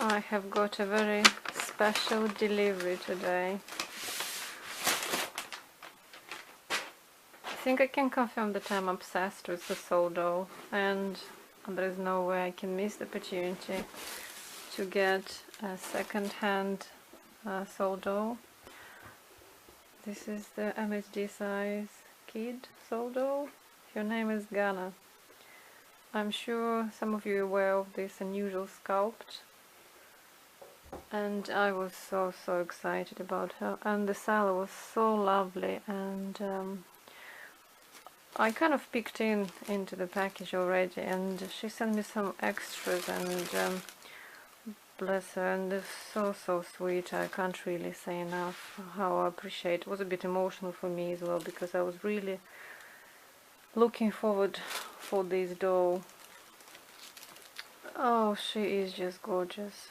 I have got a very special delivery today. I think I can confirm that I'm obsessed with the Souldoll, and there is no way I can miss the opportunity to get a second-hand Souldoll. This is the MHD size kid Souldoll. Her name is Ghana. I'm sure some of you are aware of this unusual sculpt, and I was so excited about her, and the seller was so lovely, and I kind of peeked into the package already, and she sent me some extras, and bless her, and they're so sweet. I can't really say enough how I appreciate it. It was a bit emotional for me as well, because I was really looking forward for this doll. Oh, she is just gorgeous.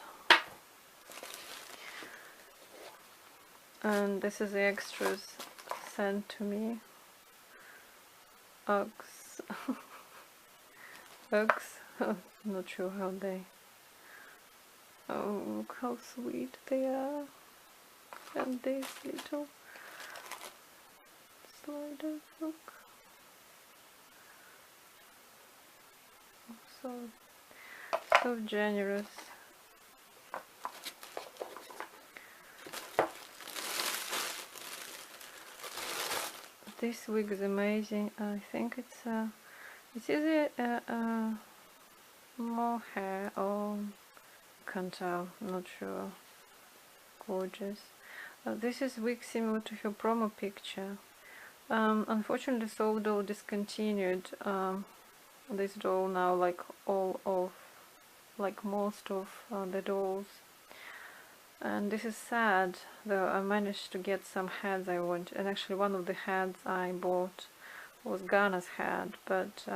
And this is the extras sent to me. Uggs. Uggs. Not sure how they... Oh, look how sweet they are. And these little sliders, look. So generous. This wig is amazing. I think it's either mohair or can't tell, not sure. Gorgeous. This is wig similar to her promo picture. Unfortunately, Souldoll discontinued this doll now, like most of the dolls. And this is sad, though I managed to get some heads I want, and actually one of the heads I bought was Ghana's head, but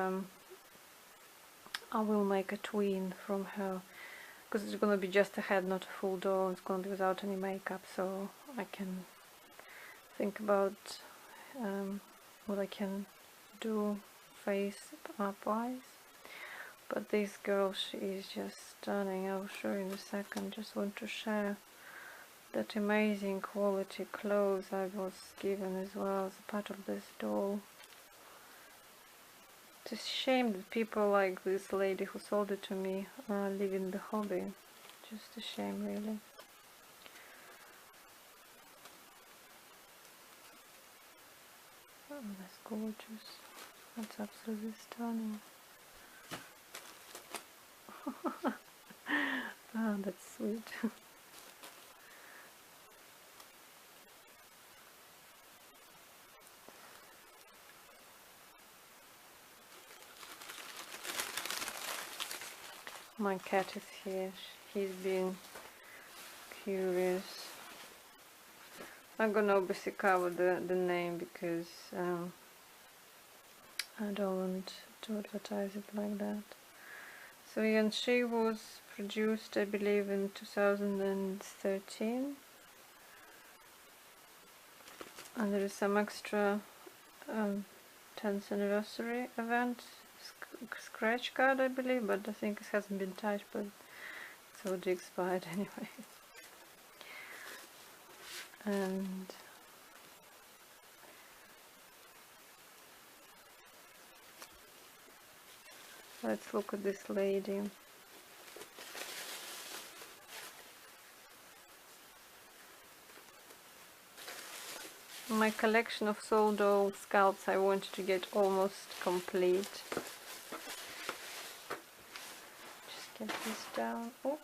I will make a twin from her, because it's gonna be just a head, not a full doll. It's gonna be without any makeup, so I can think about what I can do face up wise. But this girl, she is just stunning. I'll show you in a second. Just want to share that amazing quality clothes I was given as well as a part of this doll. It's a shame that people like this lady who sold it to me live in the hobby. Just a shame, really. Oh, that's gorgeous. That's absolutely stunning. Oh, that's sweet. My cat is here. He's been curious. I'm gonna obviously cover the name because I don't want to advertise it like that. So yeah, and she was produced, I believe, in 2013. And there is some extra 10th anniversary event scratch card, I believe, but I think it hasn't been touched, but it's already expired anyway. And let's look at this lady. My collection of Souldoll sculpts I wanted to get almost complete. Just get this down. Oops.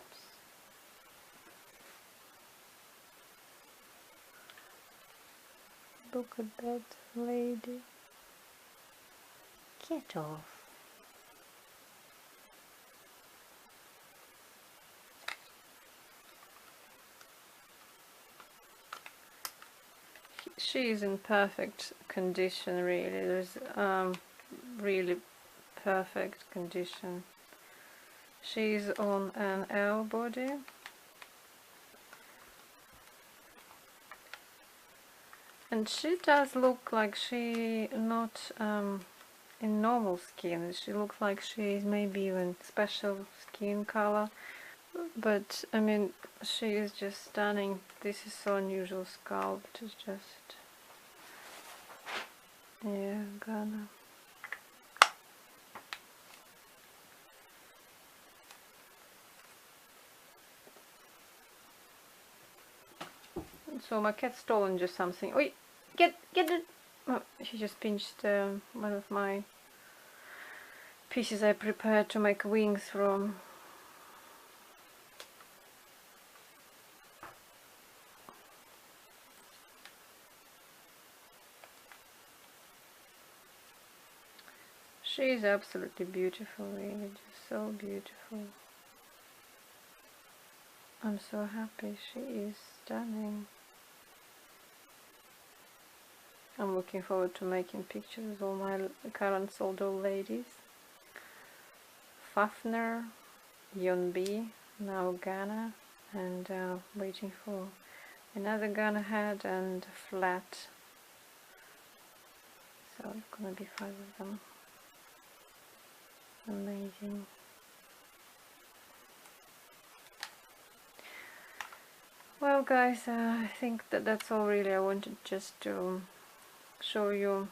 Look at that lady. Get off. She is in perfect condition, really. There's really perfect condition. She's on an L body. And she does look like she not in normal skin. She looks like she's maybe even special skin color. But I mean, she is just stunning. This is so unusual sculpt. It's just, yeah, Ghana. So my cat's stolen just something. Oi, get it! Oh, she just pinched one of my pieces I prepared to make wings from. She is absolutely beautiful, really, just so beautiful. I'm so happy. She is stunning. I'm looking forward to making pictures with all my current Souldoll ladies. Fafner, Yonbi, now Ghana, and waiting for another Ghana head and flat. So it's gonna be 5 of them. Amazing. Well guys, I think that's all really. I wanted just to show you